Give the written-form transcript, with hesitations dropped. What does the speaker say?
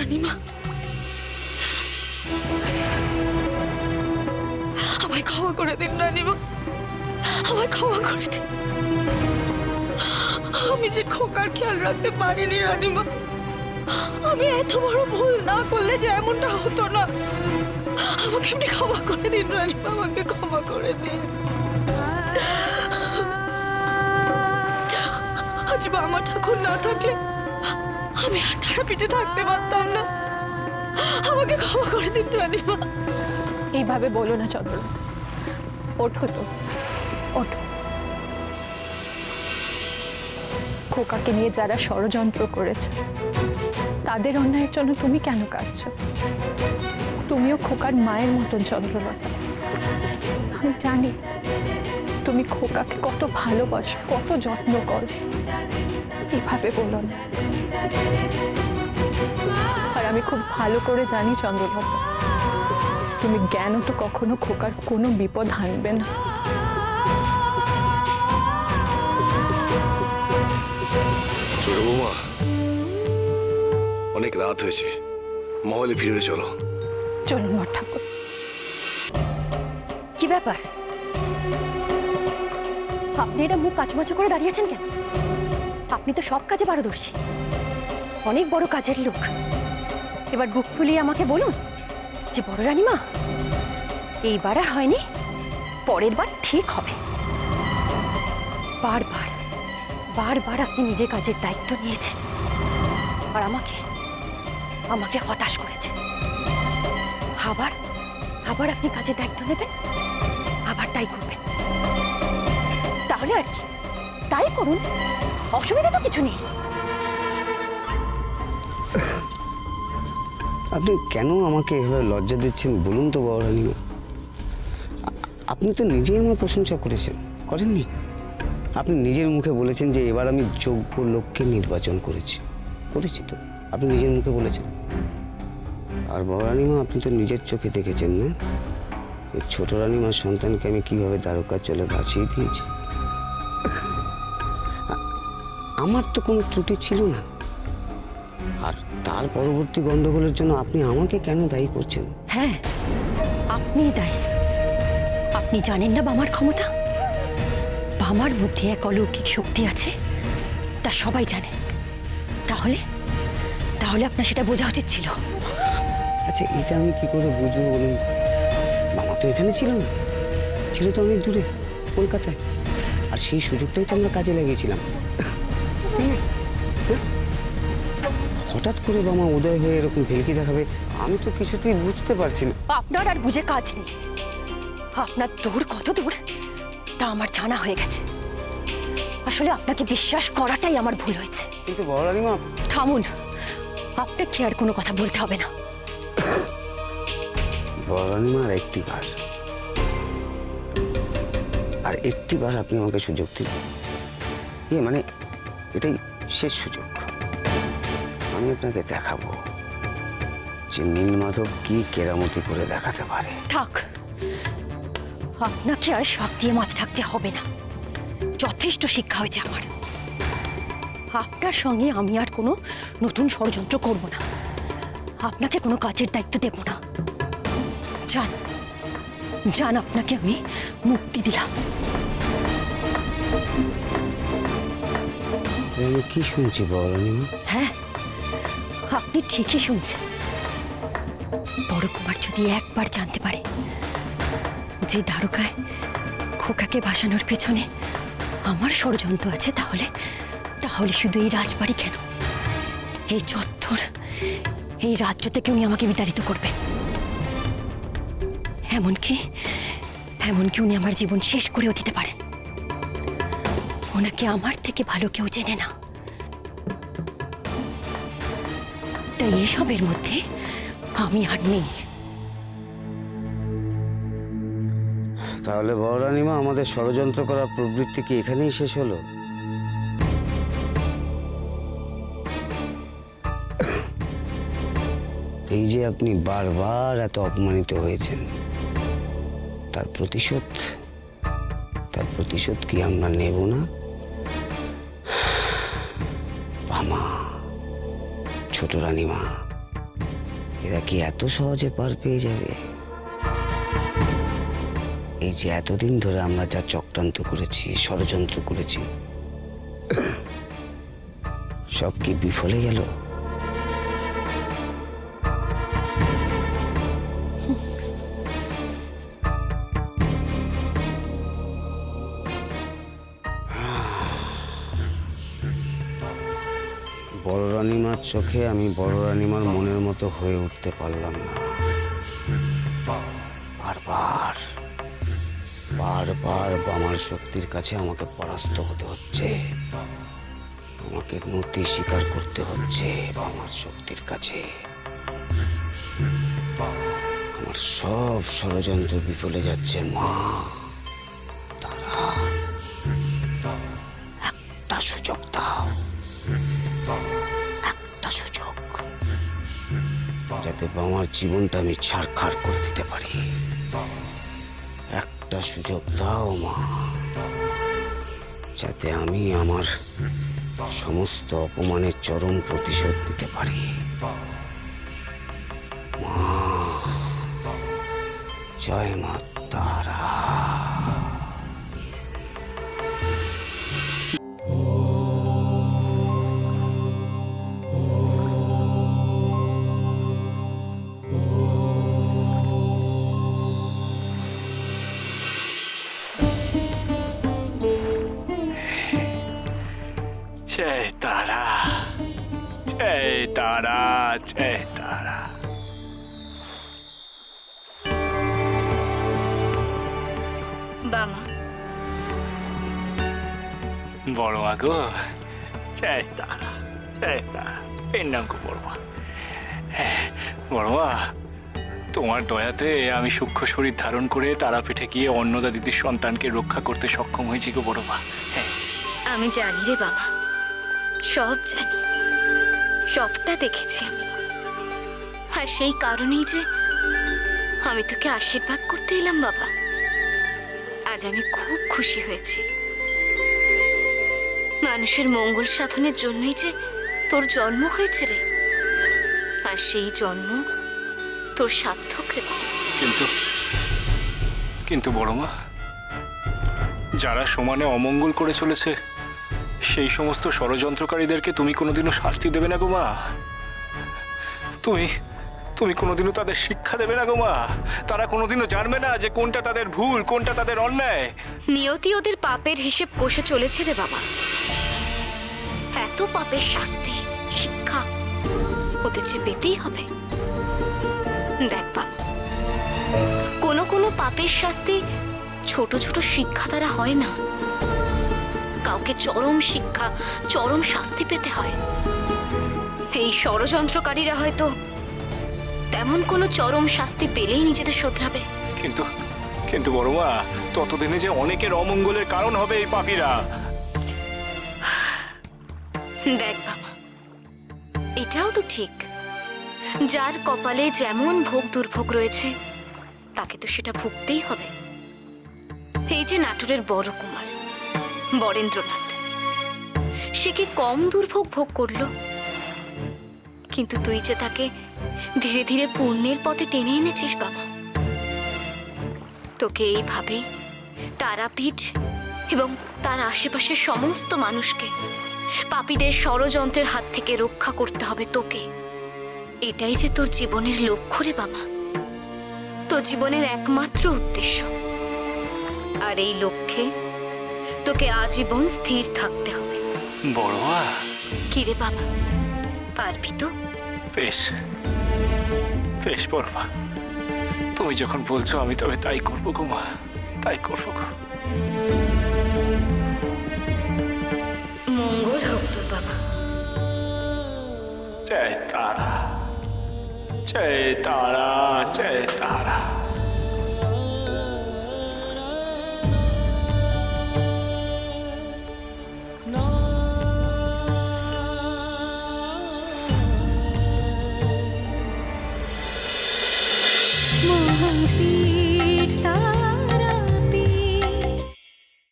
রানীমা, আমায় ক্ষমা করে দিন রানীমা, আমায় ক্ষমা করে দিন। আমি যে খোকার খেয়াল রাখতে পারিনি রানীমা, আমি এত বড় ভুল না করলে যে এমনটা হতো না। আমাকে আপনি ক্ষমা করে দিন রানীমা, আমাকে ক্ষমা করে দিন। আজ বাবা ঠাকুর না থাকলে আমি আর তারাপীঠে থাকতে পারতাম না। আমাকে ক্ষমা করে দিন রানীমা। এইভাবে বলো না চন্দ্র, ওঠো তো, ওঠো। খোকাকে নিয়ে যারা ষড়যন্ত্র করেছে তাদের অন্যায়ের জন্য তুমি কেন কাঁদছো? তুমিও খোকার মায়ের মতন চন্দ্রলতা। আমি জানি তুমি খোকাকে কত ভালোবাসো, কত যত্ন করো। এইভাবে বলো না। আর আমি খুব ভালো করে জানি চন্দ্রলতা, তুমি জ্ঞানও তো কখনো খোকার কোনো বিপদ আনবে না। ছোট বৌমা, অনেক রাত হয়েছে, মহলে ফিরে চলো। চলুন বড় ঠাকুর। কি ব্যাপার, আপনি এটা মুখ কাচুমাচু করে দাঁড়িয়েছেন কেন? আপনি তো সব কাজে পারদর্শী, অনেক বড় কাজের লোক। এবার বুক ফুলিয়ে আমাকে বলুন যে বড় রানীমা, এইবার আর হয়নি, পরের বার ঠিক হবে। বারবার বারবার আপনি নিজে কাজের দায়িত্ব নিয়েছেন আর আমাকে হতাশ করেছেন। আবার আবার আপনি কাজের দায়িত্ব নেবেন, আবার তাই করবেন। তাহলে আর কি, তাই করুন, অসুবিধা তো কিছু নেই। আপনি কেন আমাকে এভাবে লজ্জা দিচ্ছেন বলুন তো বড় রানীমা? আপনি তো নিজেই আমার প্রশংসা করেছেন, করেননি? আপনি নিজের মুখে বলেছেন যে এবার আমি যোগ্য লোককে নির্বাচন করেছি তো, আপনি নিজের মুখে বলেছেন। আর বড় রানীমা, আপনি তো নিজের চোখে দেখেছেন না এই ছোট রানীমার সন্তানকে আমি কিভাবে দ্বারকার জলে ভাসিয়ে দিয়েছি। আমার তো কোনো ত্রুটি ছিল না, আর তার পরবর্তী গন্ডগোলের জন্য আপনি আমাকে কেন দায়ী করছেন? হ্যাঁ, আপনিই দায়ী। আপনি জানেন না বামার ক্ষমতা? বামার মধ্যে এক অলৌকিক শক্তি আছে, তা সবাই জানে। তাহলে তাহলে আপনার সেটা বোঝা উচিত ছিল। আচ্ছা, এটা আমি কি করে বুঝবো বলুন? মামা তো এখানে ছিল না, ছিল তো অনেক দূরে, কলকাতায়। আর সেই সুযোগটাই তো আমরা কাজে লাগিয়েছিলাম, তাই না? হ্যাঁ? হঠাৎ করে বামা উদয় হয়ে এরকম ভেলকি দেখাবে, আমি তো কিছুতেই বুঝতে পারছি না। আপনার আর বুঝে কাজ নেই। আপনার দূর কত দূর তা আমার জানা হয়ে গেছে। আসলে আপনাকে বিশ্বাস করাটাই আমার ভুল হয়েছে। কিন্তু বড় রানীমা, থামুন, আপনাকে আর কোনো কথা বলতে হবে না। বড় রানীমা, আর একটি বার আপনি আমাকে সুযোগ দিন। মানে এটাই শেষ সুযোগ। আমি আপনাকে দেখাবো যে নীলমাধব কি কেরামতি করে দেখাতে পারে। থাক, আপনাকে আর শাক দিয়ে মাছ থাকতে হবে না, যথেষ্ট শিক্ষা হয়েছে আমার। আপনার সঙ্গে আমি আর কোনো নতুন ষড়যন্ত্র করব না, আপনাকে কোনো কাজের দায়িত্ব দেব না। যান যান, আপনাকে আমি মুক্তি দিলাম। আমি কি শুনছি বড় রানীমা? হ্যাঁ, আপনি ঠিকই শুনছেন। বড় কুমার যদি একবার জানতে পারে যে দ্বারকায় খোকাকে ভাসানোর পেছনে আমার ষড়যন্ত্র আছে, তাহলে শুধু এই রাজবাড়ি কেন, এই চত্বর, এই রাজ্য থেকে উনি আমাকে বিতাড়িত করবেন। এমনকি উনি আমার জীবন শেষ করেও দিতে পারেন। ওনাকে আমার থেকে ভালো কেউ চেনে না। তাই এসবের মধ্যে আমি আর নেই। তাহলে বড় রানীমা, আমাদের ষড়যন্ত্র করার প্রবৃত্তি কি এখানেই শেষ হলো? এই যে আপনি বারবার এত অপমানিত হয়েছেন, তার প্রতিশোধ কি আমরা নেব না? বামা, ছোট রানীমা, এরা কি এত সহজে পার পেয়ে যাবে? এই যে এতদিন ধরে আমরা যা চক্রান্ত করেছি, ষড়যন্ত্র করেছি, সব কি বিফলে গেল? বড় রানীমার চোখে আমি বড় রানীমার মনের মতো হয়ে উঠতে পারলাম না। বারবার বারবার বামার শক্তির কাছে আমাকে পরাস্ত হতে হচ্ছে, আমাকে নতি স্বীকার করতে হচ্ছে বামার শক্তির কাছে। আমার সব ষড়যন্ত্র বিফলে যাচ্ছে মা। তারা একটা সুযোগ দাও, একটা সুযোগ, যাতে বামার জীবনটা আমি ছারখার করে দিতে পারি। একটা সুযোগ দাও মা, যাতে আমি আমার সমস্ত অপমানের চরম প্রতিশোধ দিতে পারি। মা, জয় মা তারা। जय तारा, जय तारा, जय तारा। বামা, বড় মা গো, জয় তারা, জয় তারা। এর নাম গো বড় মা। বড় মা, তোমার দয়াতে আমি সূক্ষ্ম শরীর ধারণ করে তারাপীঠে গিয়ে অন্নদা দিদির সন্তানকে রক্ষা করতে সক্ষম হয়েছি গো বড় মা। আমি জানি রে বাবা, সব জানি, সবটা দেখেছি আমি। আর সেই কারণেই যে আমি তোকে আশীর্বাদ করতে এলাম বাবা। আজ আমি খুব খুশি হয়েছি। মানুষের মঙ্গল সাধনের জন্যই যে তোর জন্ম হয়েছে রে, আর সেই জন্ম তোর সার্থক রে বাবা। কিন্তু কিন্তু বড় মা, যারা সমানে অমঙ্গল করে চলেছে সেই সমস্ত ষড়যন্ত্রকারীদেরকে তুমি কোনোদিনও শাস্তি দেবে না গো মা। তুমি কোনোদিনও তাদের শিক্ষা দেবে না গো মা। তারা কোনোদিনও জানবে না যে কোনটা তাদের ভুল, কোনটা তাদের অন্যায়। নিয়তি ওদের পাপের হিসেব কষে চলেছে রে বাবা। এত পাপের শাস্তি, শিক্ষা ওদের যে পেতেই হবে। দেখ বাবা, কোনো পাপের শাস্তি ছোট ছোট শিক্ষা দ্বারা হয় না। কাউকে চরম শিক্ষা, চরম শাস্তি পেতে হয়। এই ষড়যন্ত্রকারীরা হয়তো তেমন কোনো চরম শাস্তি পেলেই নিজেদের শোধরাবে। কিন্তু বড় মা, ততদিনে যে অনেকের অমঙ্গলের কারণ হবে এই পাপীরা। দেখ বাবা, এটাও তো ঠিক, যার কপালে যেমন ভোগ দুর্ভোগ রয়েছে তাকে তো সেটা ভুগতেই হবে। এই যে নাটোরের বড় কুমার বরেন্দ্রনাথ, সে কি কম দুর্ভোগ ভোগ করলো? কিন্তু তুই যে তাকে ধীরে ধীরে পুণ্যের পথে টেনে এনেছিস বাবা। তোকে এইভাবেই তারাপীঠ এবং তার আশেপাশের সমস্ত মানুষকে পাপীদের ষড়যন্ত্রের হাত থেকে রক্ষা করতে হবে তোকে। এটাই যে তোর জীবনের লক্ষ্য রে বাবা, তোর জীবনের একমাত্র উদ্দেশ্য। আর এই লক্ষ্যে তোকে আজীবন স্থির থাকতে হবে। বড় মা, কি রে বাবা, পারবি তো? বেশ বেশ বড় মা, তুমি যখন বলছো আমি তবে তাই করবো গো মা, তাই করবো গো। মঙ্গল হোক তোর বাবা। জয় তারা, জয় তারা, জয় তারা।